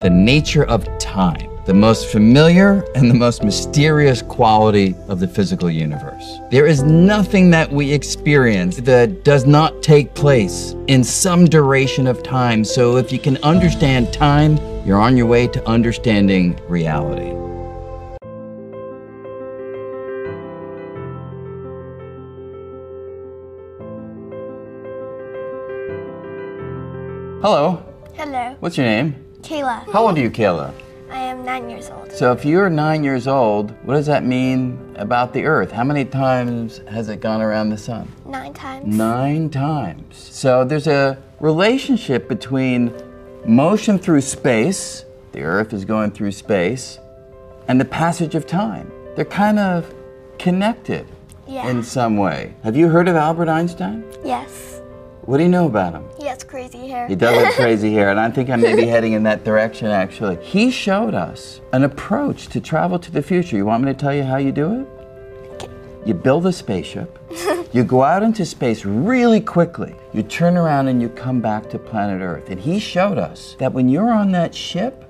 The nature of time, the most familiar and the most mysterious quality of the physical universe. There is nothing that we experience that does not take place in some duration of time. So if you can understand time, you're on your way to understanding reality. Hello. Hello. What's your name? Kayla. How old are you, Kayla? I am 9 years old. So if you're 9 years old, what does that mean about the Earth? How many times has it gone around the sun? 9 times. 9 times. So there's a relationship between motion through space, the Earth is going through space, and the passage of time. They're kind of connected in some way. Have you heard of Albert Einstein? Yes. What do you know about him? He has crazy hair. He does have crazy hair, and I think I may be heading in that direction, actually. He showed us an approach to travel to the future. You want me to tell you how you do it? Okay. You build a spaceship, you go out into space really quickly, you turn around and you come back to planet Earth. And he showed us that when you're on that ship,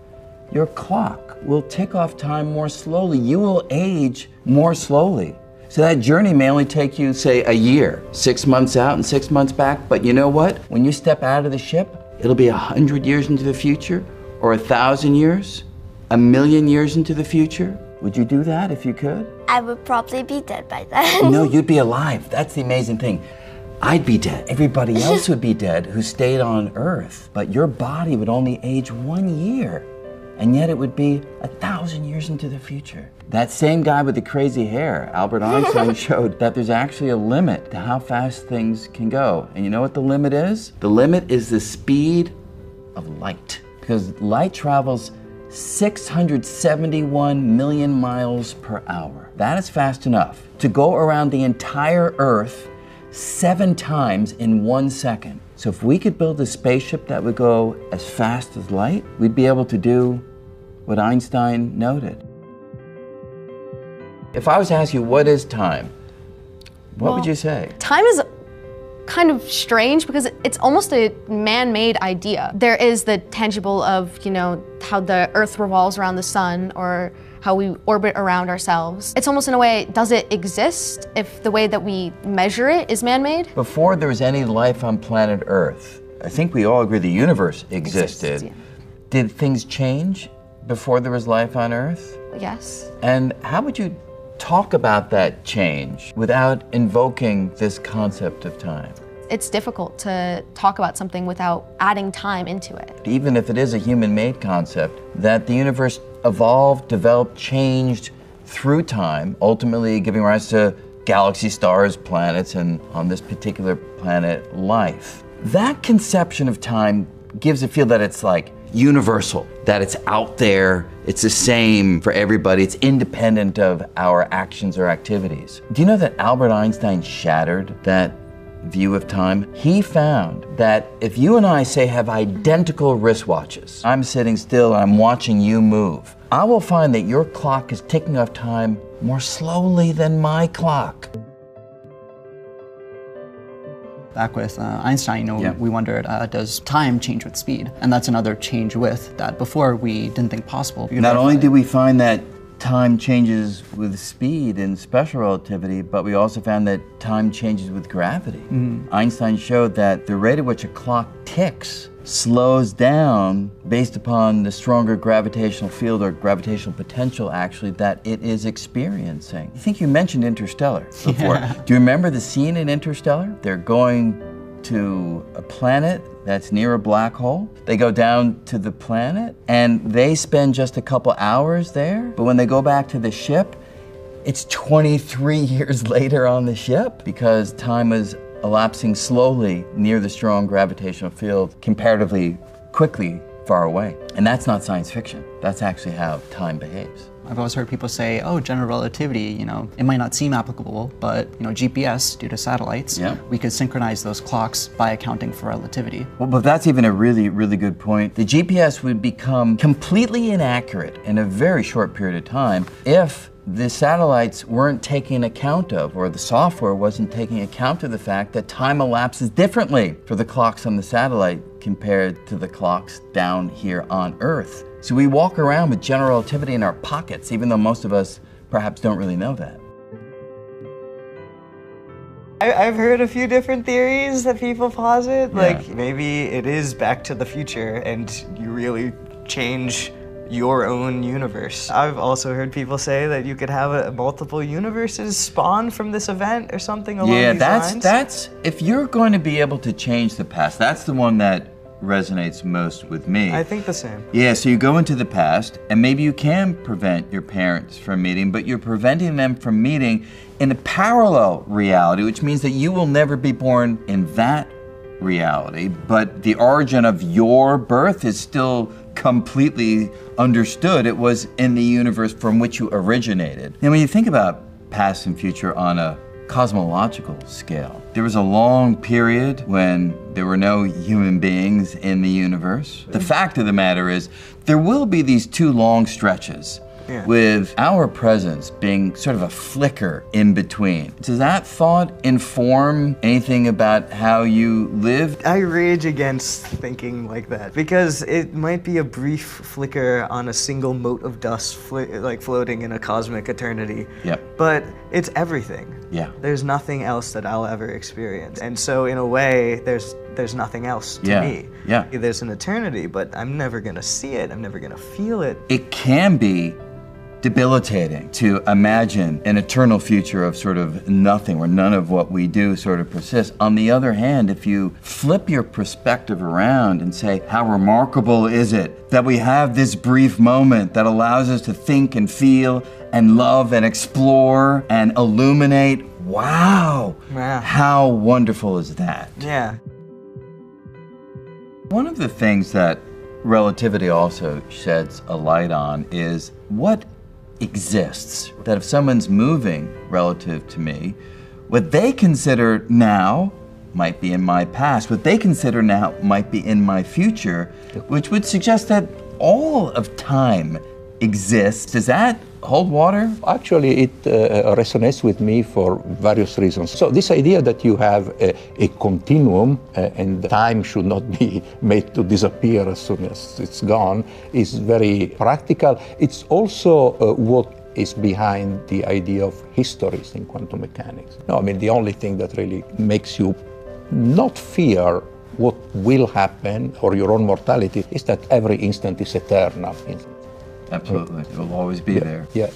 your clock will tick off time more slowly. You will age more slowly. So that journey may only take you, say, a year, 6 months out and 6 months back. But you know what? When you step out of the ship, it'll be 100 years into the future, or 1,000 years, 1,000,000 years into the future. Would you do that if you could? I would probably be dead by then. No, you'd be alive. That's the amazing thing. I'd be dead. Everybody else would be dead who stayed on Earth. But your body would only age 1 year. And yet it would be 1,000 years into the future. That same guy with the crazy hair, Albert Einstein, showed that there's actually a limit to how fast things can go. And you know what the limit is? The limit is the speed of light. Because light travels 671 million miles per hour. That is fast enough to go around the entire Earth 7 times in 1 second. So if we could build a spaceship that would go as fast as light, we'd be able to do what Einstein noted. If I was to ask you, what is time? What would you say? Time is kind of strange because it's almost a man-made idea. There is the tangible of, you know, how the Earth revolves around the sun or how we orbit around ourselves. It's almost in a way, does it exist if the way that we measure it is man-made? Before there was any life on planet Earth, I think we all agree the universe existed. Did things change before there was life on Earth? Yes. And how would you talk about that change without invoking this concept of time? It's difficult to talk about something without adding time into it. Even if it is a human-made concept, that the universe evolved, developed, changed through time, ultimately giving rise to galaxies, stars, planets, and on this particular planet, life. That conception of time gives a feel that it's like universal, that it's out there, it's the same for everybody, it's independent of our actions or activities. Do you know that Albert Einstein shattered that view of time? He found that if you and I, say, have identical wristwatches, I'm sitting still and I'm watching you move, I will find that your clock is ticking off time more slowly than my clock. Back with Einstein, we wondered, does time change with speed? And that's another change with that before we didn't think possible. Not only did we find that time changes with speed in special relativity, but we also found that time changes with gravity. Einstein showed that the rate at which a clock ticks slows down based upon the stronger gravitational field or gravitational potential, actually, that it is experiencing. I think you mentioned Interstellar before. Do you remember the scene in Interstellar? They're going to a planet that's near a black hole. They go down to the planet and they spend just a couple hours there, but when they go back to the ship, it's 23 years later on the ship because time is elapsing slowly near the strong gravitational field, comparatively quickly far away. And that's not science fiction. That's actually how time behaves. I've always heard people say, oh, general relativity, it might not seem applicable, but GPS, due to satellites, we could synchronize those clocks by accounting for relativity. Well, but that's even a really, really good point. The GPS would become completely inaccurate in a very short period of time if the satellites weren't taking account of, or the software wasn't taking account of the fact that time elapses differently for the clocks on the satellite compared to the clocks down here on Earth. So we walk around with general relativity in our pockets, even though most of us perhaps don't really know that. I've heard a few different theories that people posit, like maybe it is Back to the Future and you really change your own universe. I've also heard people say that you could have multiple universes spawn from this event or something along these lines. That's if you're going to be able to change the past, that's the one that resonates most with me. I think the same. Yeah, so you go into the past and maybe you can prevent your parents from meeting, but you're preventing them from meeting in a parallel reality, which means that you will never be born in that reality, but the origin of your birth is still completely understood. It was in the universe from which you originated. And when you think about past and future on a cosmological scale, there was a long period when there were no human beings in the universe. The fact of the matter is, there will be these two long stretches with our presence being sort of a flicker in between. Does that thought inform anything about how you lived? I rage against thinking like that because it might be a brief flicker on a single mote of dust floating in a cosmic eternity. But it's everything. There's nothing else that I'll ever experience. And so in a way, there's nothing else to me. There's an eternity, but I'm never gonna see it, I'm never gonna feel it. It can be debilitating to imagine an eternal future of sort of nothing, where none of what we do sort of persists. On the other hand, if you flip your perspective around and say, how remarkable is it that we have this brief moment that allows us to think and feel and love and explore and illuminate. Wow, how wonderful is that? One of the things that relativity also sheds a light on is what exists. That if someone's moving relative to me, what they consider now might be in my past, what they consider now might be in my future, which would suggest that all of time exists. Does that hold water? Actually, it resonates with me for various reasons. So this idea that you have a continuum and time should not be made to disappear as soon as it's gone is very practical. It's also what is behind the idea of histories in quantum mechanics. No, I mean, the only thing that really makes you not fear what will happen or your own mortality is that every instant is eternal. Absolutely, it will always be there. Yeah.